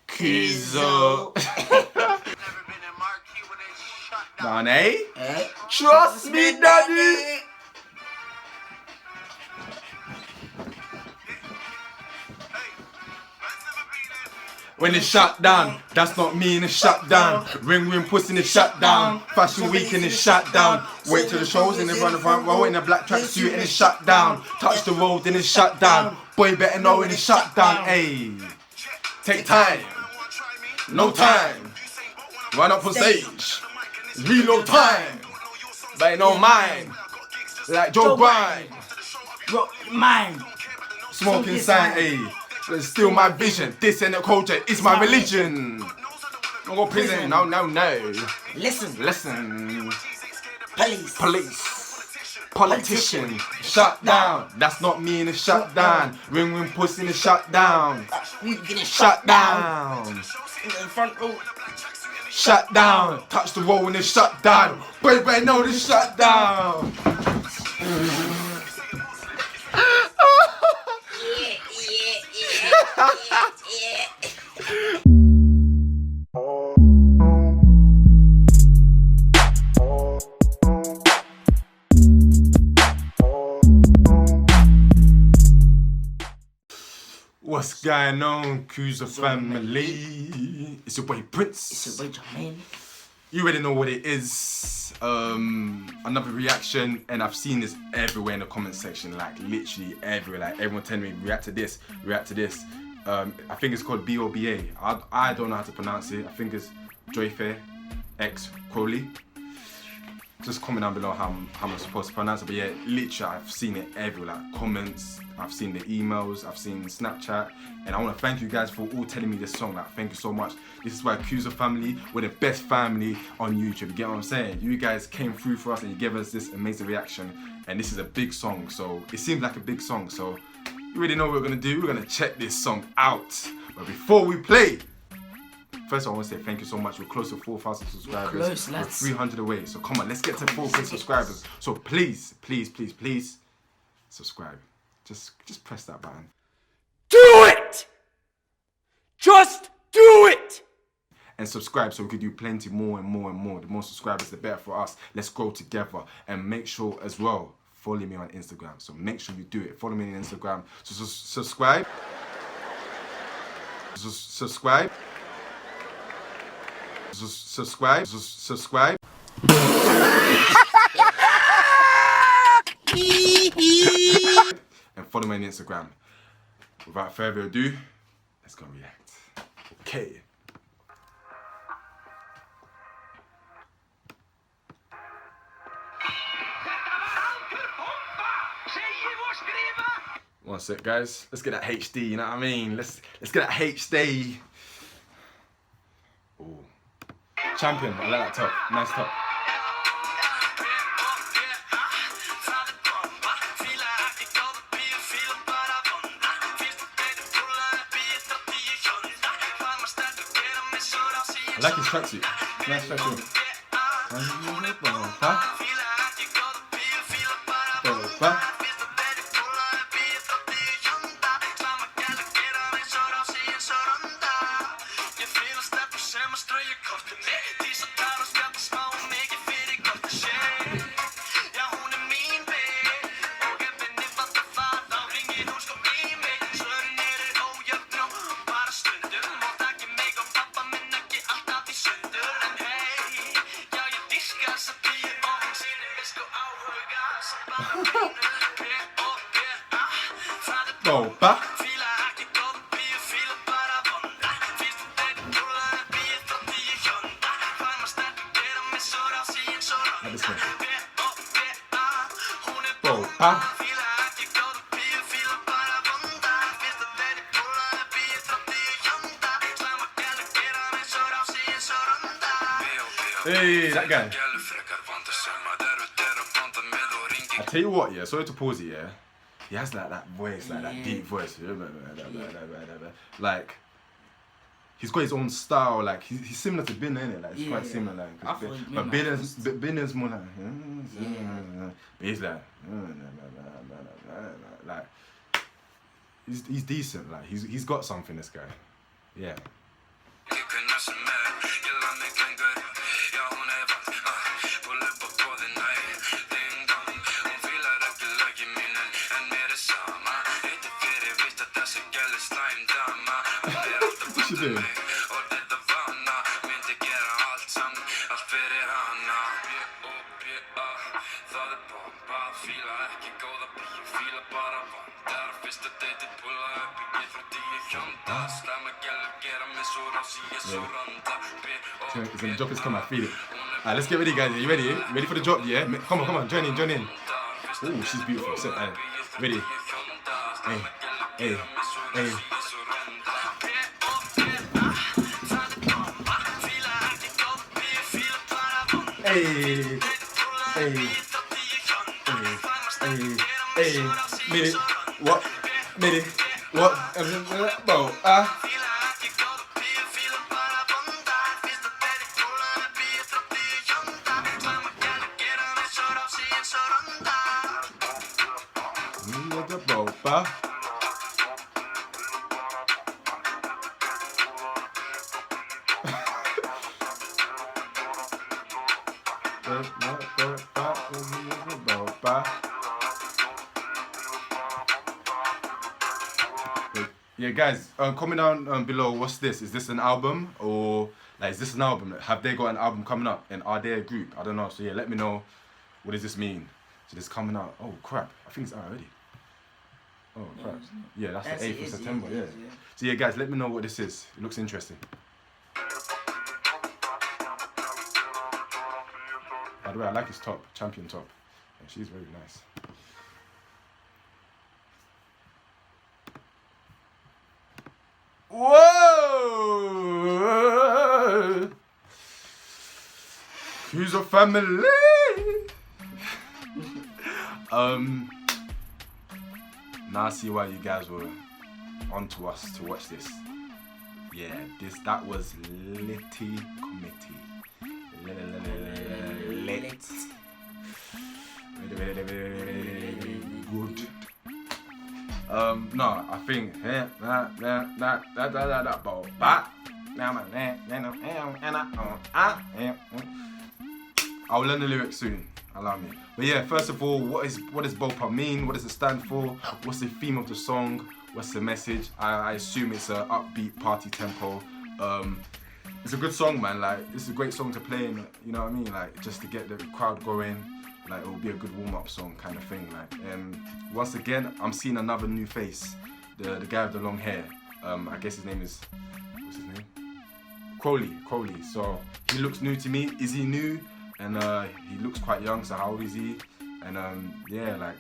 Kuzo. Down, eh? Trust me, daddy. When it's shut down, that's not me in the shut down. Ring pussy in the shut down. Fashion week in the shut down. Wait till the shows in the front row in a black tracksuit in the shut down. Touch the road in the shut down. Boy better know in the shut down. Ayy, take time, no time. Run up on stage, reload time. But ain't no mine, like Joe Bryan. Mine. Smoking sign, ayy. It's still my vision. This ain't a culture, it's my religion. Don't go prison, no. Listen. Police. Politician. Shut down. That's not me in the shut down. Ring pussy in the shut down. Shut down. In the front row. Shut down. Touch the roll in the shut down. Baby, know the shut down. What's going on, Kuzo family? It's your boy Prince. It's your boy Jermaine. You already know what it is. Another reaction, and I've seen this everywhere in the comment section, like literally everywhere. Like everyone telling me react to this. I think it's called BOBA. I don't know how to pronounce it. I think it's Joyfair X Crowley. Just comment down below how I'm supposed to pronounce it. But yeah, literally I've seen it everywhere. Like comments, I've seen the emails, I've seen Snapchat, and I want to thank you guys for all telling me this song. Like, thank you so much. This is why Kuzo family, we're the best family on YouTube. You get what I'm saying? You guys came through for us and you gave us this amazing reaction, and this is a big song. So it seems like a big song. So you already know what we're gonna do. We're gonna check this song out. But before we play, first I want to say thank you so much. We're close to 4,000 subscribers. We're 300 away. So come on, let's get to 4,000 subscribers. So please subscribe. Just press that button. Do it! Just do it! And subscribe so we could do plenty more and more. The more subscribers, the better for us. Let's grow together. And make sure as well, follow me on Instagram. So make sure you do it. Follow me on Instagram. So subscribe. Subscribe. And follow me on Instagram. Without further ado, let's go react. Okay. One sec, guys. Let's get that HD, you know what I mean? Let's get that HD. Ooh. Champion, I like that top. Nice top. I like his tracksuit. Nice tracksuit. Bomba. Bomba. Hey, that guy. I tell you what, yeah, sorry to pause it, yeah. He has like that voice, like that deep voice. Like, he's got his own style, like, he's similar to Bin, innit? Like, it's quite similar, like. But Bin is more like, but he's like, he's decent. Like he's got something. This guy. Yeah. What's she doing? It's gonna drop his come, I feel it. Alright, let's get ready, guys. Are you ready? Ready for the drop, yeah? Come on, join in. Oh, she's beautiful. So, ready? Hey. Hey. Minute. What? Bro, yeah, guys, comment down below. What's this? Is this an album or like is this an album? Have they got an album coming up? And are they a group? I don't know. So yeah, let me know. What does this mean? So this coming out. Oh crap! I think it's out already. Oh crap! Yeah, that's the 8th of September. Yeah. So yeah, guys, let me know what this is. It looks interesting. By the way, I like his top, champion top. Yeah, she's very nice. Whoa! Kuzo family. Now I see why you guys were onto us to watch this. Yeah, that was Litty Committee. Good. No, I think I'll learn the lyrics soon. Allow me. But yeah, first of all, what does Bopa mean? What does it stand for? What's the theme of the song? What's the message? I assume it's a upbeat party tempo. It's a good song, man. Like, it's a great song to play in, you know what I mean? Like, just to get the crowd going. Like, it'll be a good warm-up song kind of thing. Like, once again, I'm seeing another new face. The guy with the long hair. I guess his name is, what's his name? Crowley. So he looks new to me. Is he new? And he looks quite young. So how old is he? And yeah, like,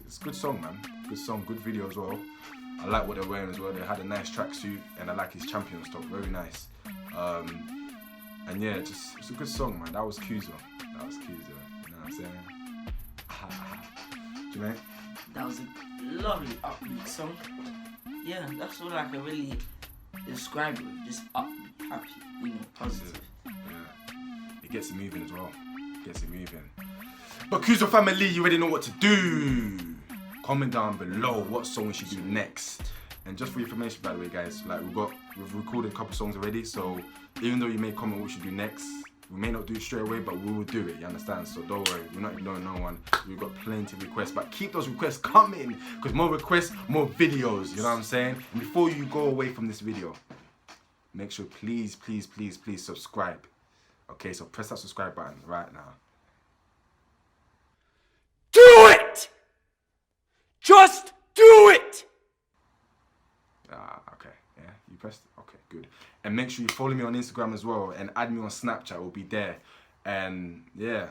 it's a good song, man. Good song, good video as well. I like what they're wearing as well. They had a nice tracksuit, and I like his champion stock. Very nice. And yeah, just it's a good song, man. That was Kuzo. You know what I'm saying? Do you know? That was a lovely upbeat song. Yeah, that's all I can really describe it. Just upbeat, happy, you know, positive. Yeah. It gets it moving as well. But Kuzo family, you already know what to do. Comment down below what song we should do next. And just for your information, by the way, guys, like we've recorded a couple songs already. So even though you may comment what we should do next, we may not do it straight away, but we will do it. You understand? So don't worry, we're not ignoring no one. We've got plenty of requests, but keep those requests coming, because more requests, more videos. You know what I'm saying? And before you go away from this video, make sure please subscribe. Okay, so press that subscribe button right now. Do it! Just do it! Okay, yeah, you pressed, okay, good. And make sure you follow me on Instagram as well, and add me on Snapchat, we'll be there. And yeah,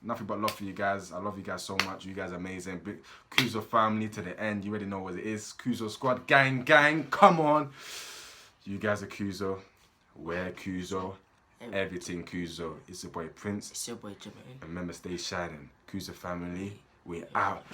nothing but love for you guys. I love you guys so much. You guys are amazing. Big Kuzo family to the end. You already know what it is. Kuzo squad, gang, come on. You guys are Kuzo. We're Kuzo. Everything Kuzo. It's your boy Prince. It's your boy Jermaine. Remember, stay shining. Kuzo family, we're out.